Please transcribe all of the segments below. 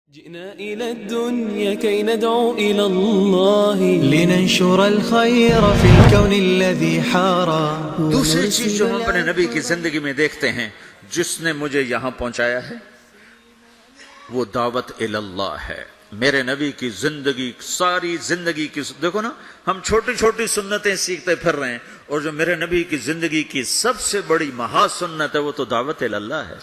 جئنا إلى الدنيا كي ندعو إلى الله لننشر الخير في الكون الذي حارى. دوسری چیز جو ہم اپنے نبی کی زندگی میں دیکھتے ہیں جس نے مجھے یہاں پہنچایا ہے وہ دعوت اللہ ہے. میرے نبی کی زندگی ساری زندگی کی دیکھو نا، ہم چھوٹی چھوٹی سنتیں سیکھتے پھر رہے ہیں، اور جو میرے نبی کی زندگی کی سب سے بڑی مہا سنت ہے وہ تو دعوت اللہ ہے.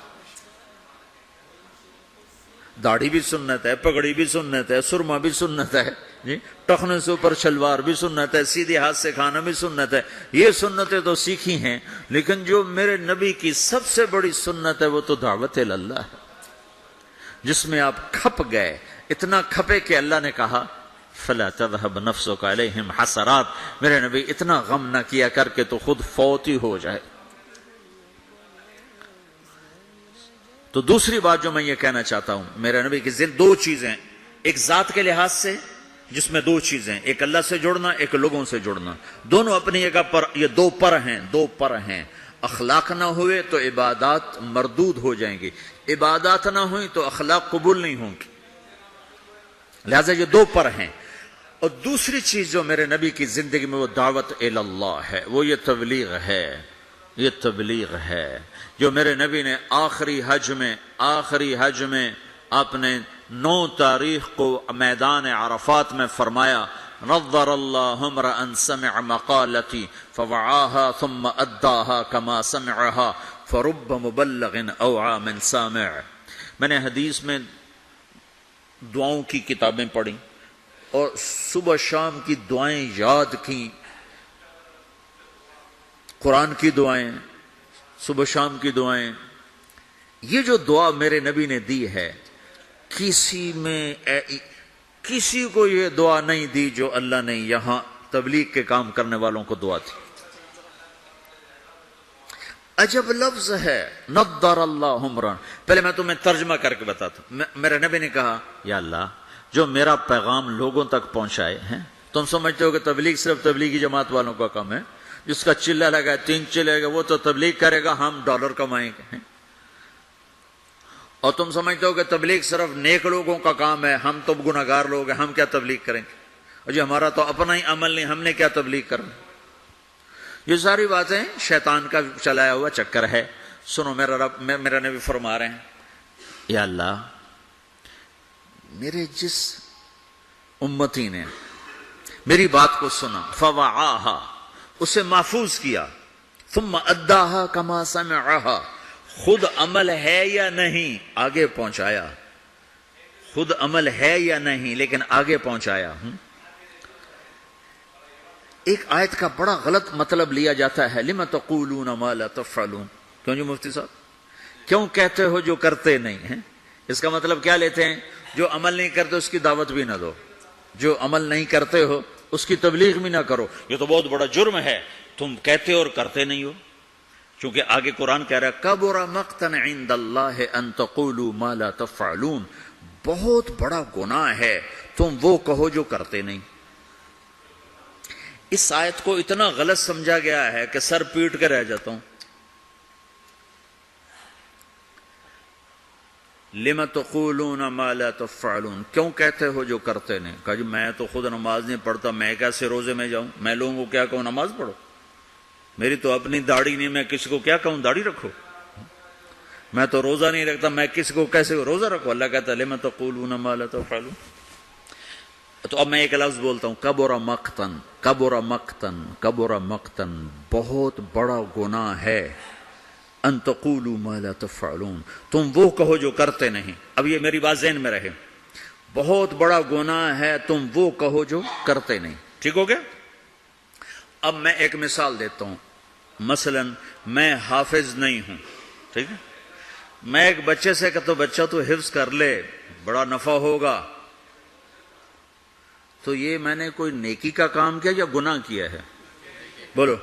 داڑھی بھی سنت ہے، پگڑی بھی سنت ہے، سرما بھی سنت ہے، جی ٹخنے سے اوپر شلوار بھی سنت ہے، سیدھے ہاتھ سے کھانا بھی سنت ہے. یہ سنتیں تو سیکھی ہیں، لیکن جو میرے نبی کی سب سے بڑی سنت ہے وہ تو دعوت اللہ ہے، جس میں آپ کھپ گئے. اتنا کھپے کہ اللہ نے کہا فلا تذهب نفسك عليهم حسرات. میرے نبی اتنا غم نہ کیا کر کے تو خود فوت ہی ہو جائے. تو دوسری بات جو میں یہ کہنا چاہتا ہوں، میرے نبی کی دو چیزیں، ایک ذات کے لحاظ سے جس میں دو چیزیں، ایک اللہ سے جڑنا، ایک لوگوں سے جڑنا، دونوں اپنی جگہ پر یہ دو پر ہیں. اخلاق نہ ہوئے تو عبادات مردود ہو جائیں گی، عبادات نہ ہوئی تو اخلاق قبول نہیں ہوں گی. لہذا یہ دو پر ہیں. اور دوسری چیز جو میرے نبی کی زندگی میں وہ دعوت اللہ ہے، وہ یہ تبلیغ ہے. جو میرے نبی نے آخری حج میں آپ نے 9 تاریخ کو میدان عرفات میں فرمایا نظر اللہ امرأ سمع مقالتی فوعاها ثم اداها كما سمعها فرب مبلغ اوعى من سامع. میں نے حدیث میں دعاؤں کی کتابیں پڑھی اور صبح شام کی دعائیں یاد کی، قرآن کی دعائیں، صبح شام کی دعائیں. یہ جو دعا میرے نبی نے دی ہے، کسی کو یہ دعا نہیں دی جو اللہ نے یہاں تبلیغ کے کام کرنے والوں کو دعا دی. عجب لفظ ہے نضر اللہ عمرا. پہلے میں تمہیں ترجمہ کر کے بتاتا ہوں. میرے نبی نے کہا یا اللہ جو میرا پیغام لوگوں تک پہنچائے ہیں، تم سمجھتے ہو کہ تبلیغ صرف تبلیغی جماعت والوں کا کام ہے، جس کا چلہ لگا 3 چلے گا وہ تو تبلیغ کرے گا، ہم ڈالر کمائیں گے. اور تم سمجھتے ہو کہ تبلیغ صرف نیک لوگوں کا کام ہے، ہم تو گناہگار لوگ ہیں، ہم کیا تبلیغ کریں گے، اور جی ہمارا تو اپنا ہی عمل نہیں، ہم نے کیا تبلیغ کرنا. یہ ساری باتیں شیطان کا چلایا ہوا چکر ہے. سنو، میرا نبی فرما رہے ہیں یا اللہ میرے جس امتی نے میری بات کو سنا فوعاہا، اسے محفوظ کیا، ثم اداہا کما سمعہا، خود عمل ہے یا نہیں آگے پہنچایا، خود عمل ہے یا نہیں لیکن آگے پہنچایا. ایک آیت کا بڑا غلط مطلب لیا جاتا ہے، لم تقولون ما لا تفعلون. کیوں جی مفتی صاحب، کیوں کہتے ہو جو کرتے نہیں ہیں؟ اس کا مطلب کیا لیتے ہیں؟ جو عمل نہیں کرتے اس کی دعوت بھی نہ دو، جو عمل نہیں کرتے ہو اس کی تبلیغ بھی نہ کرو. یہ تو بہت بڑا جرم ہے، تم کہتے اور کرتے نہیں ہو. چونکہ آگے قرآن کہہ رہا ہے کبر مقتا عند اللہ ان تقولوا ما لا تفعلون، بہت بڑا گناہ ہے تم وہ کہو جو کرتے نہیں. اس آیت کو اتنا غلط سمجھا گیا ہے کہ سر پیٹ کے رہ جاتا ہوں. لم تقولون ما لا تفعلون، کیوں کہتے ہو جو کرتے نہیں؟ کہا جی میں تو خود نماز نہیں پڑھتا، میں کیسے روزے میں جاؤں؟ میں لوگوں کو کیا کہوں نماز پڑھو؟ میری تو اپنی داڑھی نہیں، میں کسی کو کیا کہوں داڑھی رکھو؟ میں تو روزہ نہیں رکھتا، میں کسی کو کیسے روزہ رکھو؟ اللہ کہتا ہے لم تقولون ما لا تفعلون. تو اب میں ایک لفظ بولتا ہوں، کبر مقتن، بہت بڑا گناہ ہے، ان تقولوا ما لا تفعلون، تم وہ کہو جو کرتے نہیں. اب یہ میری بات ذہن میں رہے، بہت بڑا گناہ ہے تم وہ کہو جو کرتے نہیں. ٹھیک ہو گیا؟ اب میں ایک مثال دیتا ہوں. مثلا میں حافظ نہیں ہوں، ٹھیک ہے، میں ایک بچے سے کہتا ہوں بچہ تو حفظ کر لے بڑا نفع ہوگا، تو یہ میں نے کوئی نیکی کا کام کیا یا گناہ کیا ہے؟ بولو.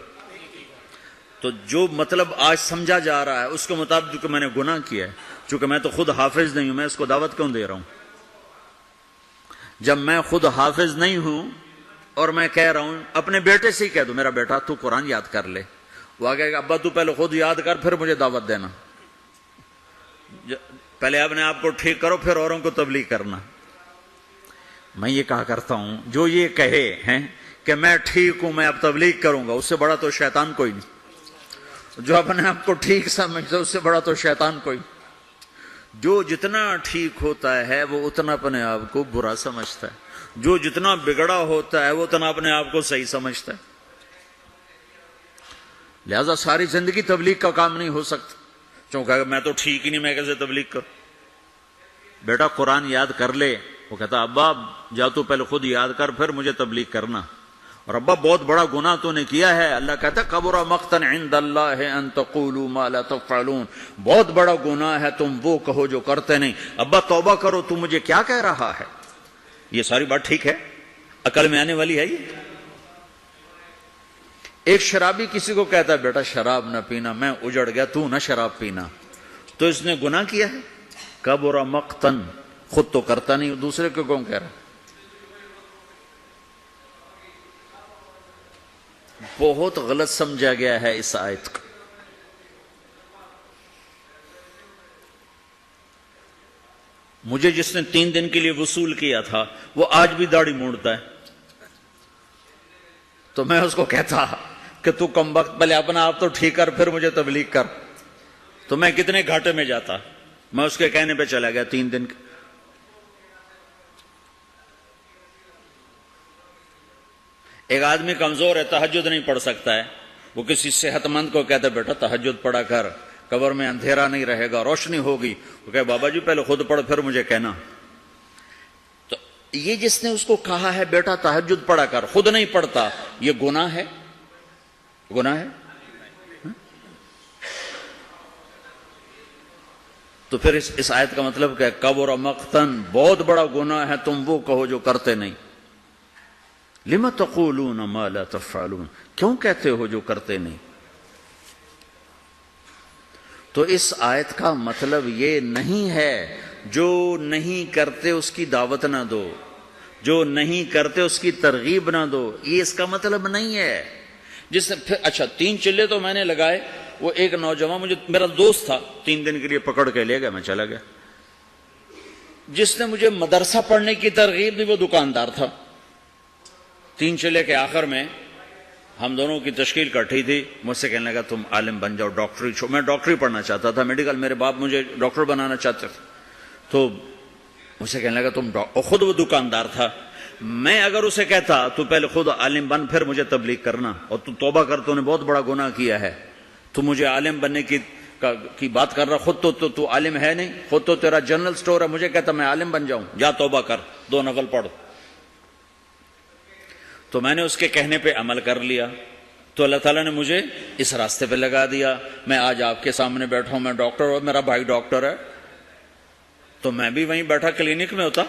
تو جو مطلب آج سمجھا جا رہا ہے اس کے مطابق میں نے گناہ کیا ہے. چونکہ میں تو خود حافظ نہیں ہوں، میں اس کو دعوت کیوں دے رہا ہوں؟ جب میں خود حافظ نہیں ہوں اور میں کہہ رہا ہوں، اپنے بیٹے سے ہی کہہ دو میرا بیٹا تو قرآن یاد کر لے، وہ آگے ابا تو پہلے خود یاد کر پھر مجھے دعوت دینا. پہلے اپنے آپ کو ٹھیک کرو پھر اوروں کو تبلیغ کرنا. میں یہ کہا کرتا ہوں جو یہ کہے ہیں کہ میں ٹھیک ہوں میں اب تبلیغ کروں گا، اس سے بڑا تو شیطان کوئی نہیں. جو اپنے آپ کو ٹھیک سمجھتا اس سے بڑا تو شیطان کوئی. جو جتنا ٹھیک ہوتا ہے وہ اتنا اپنے آپ کو برا سمجھتا ہے، جو جتنا بگڑا ہوتا ہے وہ اتنا اپنے آپ کو صحیح سمجھتا ہے. لہذا ساری زندگی تبلیغ کا کام نہیں ہو سکتا. چونکہ میں تو ٹھیک ہی نہیں، میں کیسے تبلیغ کروں؟ بیٹا قرآن یاد کر لے. وہ کہتا ابا جا تو پہلے خود یاد کر پھر مجھے تبلیغ کرنا. اور ابا بہت بڑا گناہ تو نے کیا ہے. اللہ کہتا کبر مقتا عند اللہ ان تقولوا ما لا تفعلون. بہت بڑا گناہ ہے تم وہ کہو جو کرتے نہیں. ابا توبہ کرو، تو مجھے کیا کہہ رہا ہے؟ یہ ساری بات ٹھیک ہے، عقل میں آنے والی ہے یہ؟ ایک شرابی کسی کو کہتا ہے بیٹا شراب نہ پینا، میں اجڑ گیا تو نہ شراب پینا، تو اس نے گناہ کیا ہے. کبر مقتن، خود تو کرتا نہیں، دوسرے کو کون کہہ رہا؟ بہت غلط سمجھا گیا ہے اس آیت کو. مجھے جس نے 3 دن کے لیے وصول کیا تھا وہ آج بھی داڑھی مونڈتا ہے، تو میں اس کو کہتا کہ تو کم وقت پہلے اپنا آپ تو ٹھیک کر پھر مجھے تبلیغ کر، تو میں کتنے گھاٹے میں جاتا. میں اس کے کہنے پہ چلا گیا 3 دن. ایک آدمی کمزور ہے، تہجد نہیں پڑھ سکتا ہے، وہ کسی صحت مند کو کہتا ہے بیٹا تہجد پڑھا کر، قبر میں اندھیرا نہیں رہے گا، روشنی ہوگی. وہ کہے بابا جی پہلے خود پڑھ پھر مجھے کہنا. تو یہ جس نے اس کو کہا ہے بیٹا تہجد پڑھا کر، خود نہیں پڑھتا، یہ گناہ ہے؟ گناہ ہے؟ تو پھر اس آیت کا مطلب کیا ہے؟ کبر مقتن، بہت بڑا گناہ ہے تم وہ کہو جو کرتے نہیں. لم تقولون ما لا تفعلون، کیوں کہتے ہو جو کرتے نہیں؟ تو اس آیت کا مطلب یہ نہیں ہے جو نہیں کرتے اس کی دعوت نہ دو، جو نہیں کرتے اس کی ترغیب نہ دو، یہ اس کا مطلب نہیں ہے. جس نے پھر اچھا 3 چلے تو میں نے لگائے. وہ ایک نوجوان مجھے میرا دوست تھا، 3 دن کے لیے پکڑ کے لے گیا، میں چلا گیا. جس نے مجھے مدرسہ پڑھنے کی ترغیب دی وہ دکاندار تھا. 3 چلے کے آخر میں ہم دونوں کی تشکیل کٹھی تھی. مجھ سے کہنے لگا تم عالم بن جاؤ، ڈاکٹری چھو. میں ڈاکٹری پڑھنا چاہتا تھا، میڈیکل، میرے باپ مجھے ڈاکٹر بنانا چاہتے تھے. تو مجھ سے کہنے لگا تم اور خود وہ دکاندار تھا. میں اگر اسے کہتا تو پہلے خود عالم بن پھر مجھے تبلیغ کرنا، اور تو توبہ کر، تو نے بہت بڑا گناہ کیا ہے، تو مجھے عالم بننے کی بات کر رہا. خود تو عالم ہے نہیں، خود تو تیرا جنرل سٹور ہے. مجھے کہتا میں عالم بن جاؤں، جا توبہ کر، 2 نفل پڑھ. تو میں نے اس کے کہنے پہ عمل کر لیا. تو اللہ تعالیٰ نے مجھے اس راستے پہ لگا دیا. میں آج آپ کے سامنے بیٹھا ہوں، میں ڈاکٹر ہوں، میرا بھائی ڈاکٹر ہے، تو میں بھی وہیں بیٹھا کلینک میں ہوتا.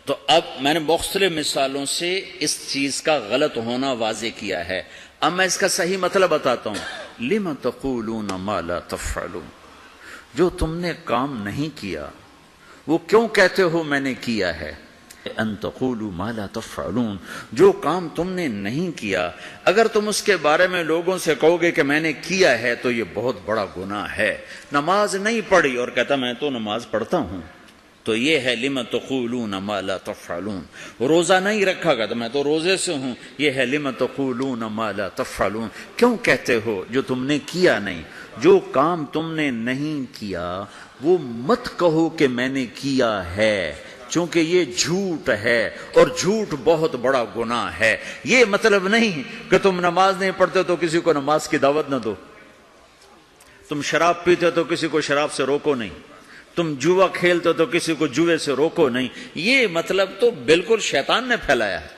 تو اب میں نے مختلف مثالوں سے اس چیز کا غلط ہونا واضح کیا ہے. اب میں اس کا صحیح مطلب بتاتا ہوں. لم تقولون ما لا تفعلون، جو تم نے کام نہیں کیا وہ کیوں کہتے ہو میں نے کیا ہے؟ ان تقولوا ما لا تفعلون، جو کام تم نے نہیں کیا اگر تم اس کے بارے میں لوگوں سے کہو گے کہ میں نے کیا ہے تو یہ بہت بڑا گناہ ہے. نماز نہیں پڑھی اور کہتا میں تو نماز پڑھتا ہوں، تو یہ ہے لم تقولون ما لا تفعلون. روزہ نہیں رکھا گا تو میں تو روزے سے ہوں، یہ ہے لم تقولون ما لا تفعلون، کیوں کہتے ہو جو تم نے کیا نہیں. جو کام تم نے نہیں کیا وہ مت کہو کہ میں نے کیا ہے، چونکہ یہ جھوٹ ہے اور جھوٹ بہت بڑا گناہ ہے. یہ مطلب نہیں کہ تم نماز نہیں پڑھتے تو کسی کو نماز کی دعوت نہ دو، تم شراب پیتے تو کسی کو شراب سے روکو نہیں، تم جوا کھیلتے تو کسی کو جوے سے روکو نہیں. یہ مطلب تو بالکل شیطان نے پھیلایا ہے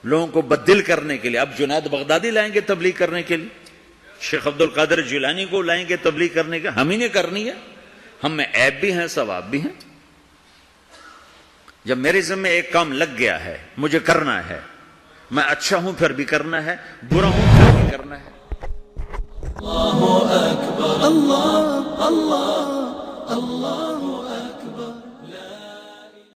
لوگوں کو بددل کرنے کے لیے. اب جنید بغدادی لائیں گے تبلیغ کرنے کے لیے، شیخ عبد القادر جیلانی کو لائیں گے تبلیغ کرنے کے، ہم ہی نے کرنی ہے. ہم میں عیب بھی ہیں ثواب بھی ہیں. جب میرے ذمہ ایک کام لگ گیا ہے مجھے کرنا ہے، میں اچھا ہوں پھر بھی کرنا ہے، برا ہوں پھر بھی کرنا ہے. اللہ اکبر، اللہ اللہ اللہ.